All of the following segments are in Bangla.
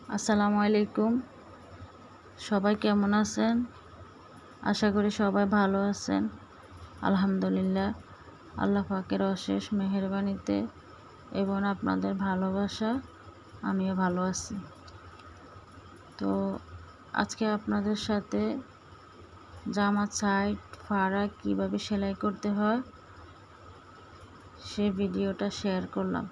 আসসালামু আলাইকুম। সবাই কেমন আছেন? আশা করি সবাই ভালো আছেন। আলহামদুলিল্লাহ, আল্লাহ পাকের অশেষ মেহেরবানিতে এবং আপনাদের ভালোবাসা আমিও ভালো আছি। তো আজকে আপনাদের সাথে জামা সাইড ফাড়া কিভাবে সেলাই করতে হয় সে ভিডিওটা শেয়ার করলাম।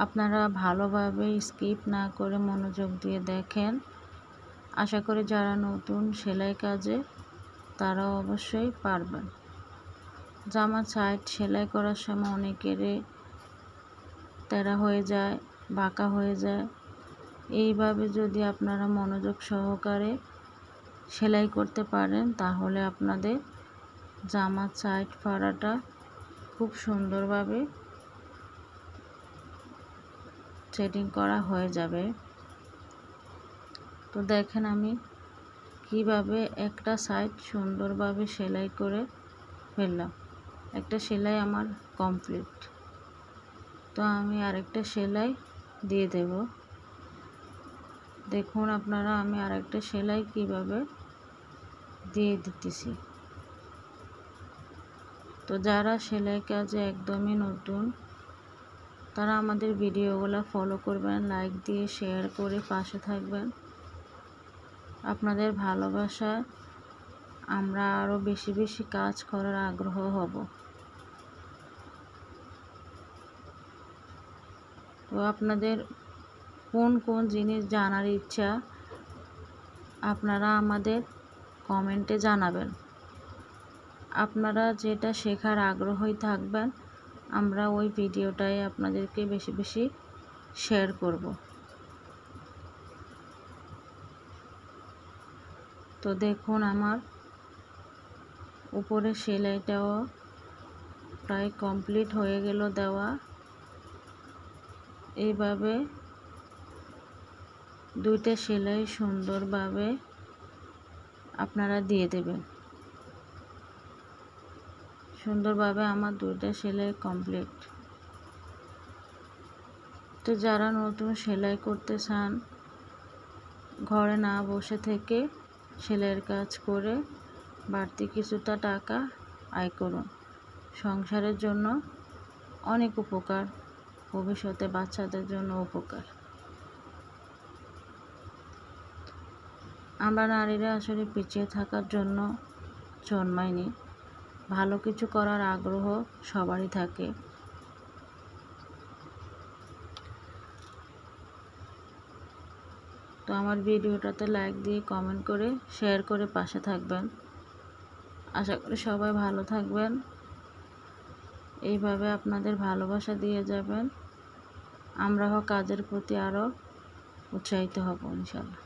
আপনারা ভালোভাবে স্কিপ না করে মনোযোগ দিয়ে দেখেন। আশা করি যারা নতুন সেলাই কাজে তারা অবশ্যই পারবেন। জামা সাইড সেলাই করার সময় অনেকেরই তেড়া হয়ে যায়, বাঁকা হয়ে যায়। এইভাবে যদি আপনারা মনোযোগ সহকারে সেলাই করতে পারেন তাহলে আপনাদের জামা সাইড ফাড়াটা খুব সুন্দরভাবে সেটিং করা হয়ে যাবে। তো দেখেন আমি কিভাবে একটা সাইড সুন্দরভাবে সেলাই করে ফেললাম। একটা সেলাই আমার কমপ্লিট। তো আমি আরেকটা সেলাই দিয়ে দেব। দেখুন আপনারা আমি আরেকটা সেলাই কিভাবে দিয়ে দিতেছি। তো যারা সেলাই কাজে একদমই নতুন তারা আমাদের ভিডিওগুলো ফলো করবেন, লাইক দিয়ে শেয়ার করে পাশে থাকবেন। আপনাদের ভালোবাসা আমরা আরও বেশি বেশি কাজ করার আগ্রহ হব। তো আপনাদের কোন কোন জিনিস জানার ইচ্ছা আপনারা আমাদের কমেন্টে জানাবেন। আপনারা যেটা শেখার আগ্রহী থাকবেন আমরা ওই ভিডিওটাই আপনাদেরকে বেশি বেশি শেয়ার করব। তো দেখুন আমার উপরে সেলাইটাও প্রায় কমপ্লিট হয়ে গেল দেওয়া। এইভাবে দুইটা সেলাই সুন্দরভাবে আপনারা দিয়ে দেবেন। সুন্দরভাবে আমার দুইটা সেলাই কমপ্লিট। তো যারা নতুন সেলাই করতে চান ঘরে না বসে থেকে সেলাইয়ের কাজ করে বাড়তি কিছুটা টাকা আয় করুন। সংসারের জন্য অনেক উপকার, ভবিষ্যতে বাচ্চাদের জন্য উপকার। আমরা নারীরা আসলে পিছিয়ে থাকার জন্য জন্মাইনি। ভালো কিছু করার আগ্রহ সবারই থাকে। তো আমার ভিডিওটাতে লাইক দিয়ে কমেন্ট করে শেয়ার করে পাশে থাকবেন। আশা করি সবাই ভালো থাকবেন। এইভাবে আপনাদের ভালোবাসা দিয়ে যাবেন। আমরাও কাজের প্রতি আরও উৎসাহিত হব ইনশাআল্লাহ।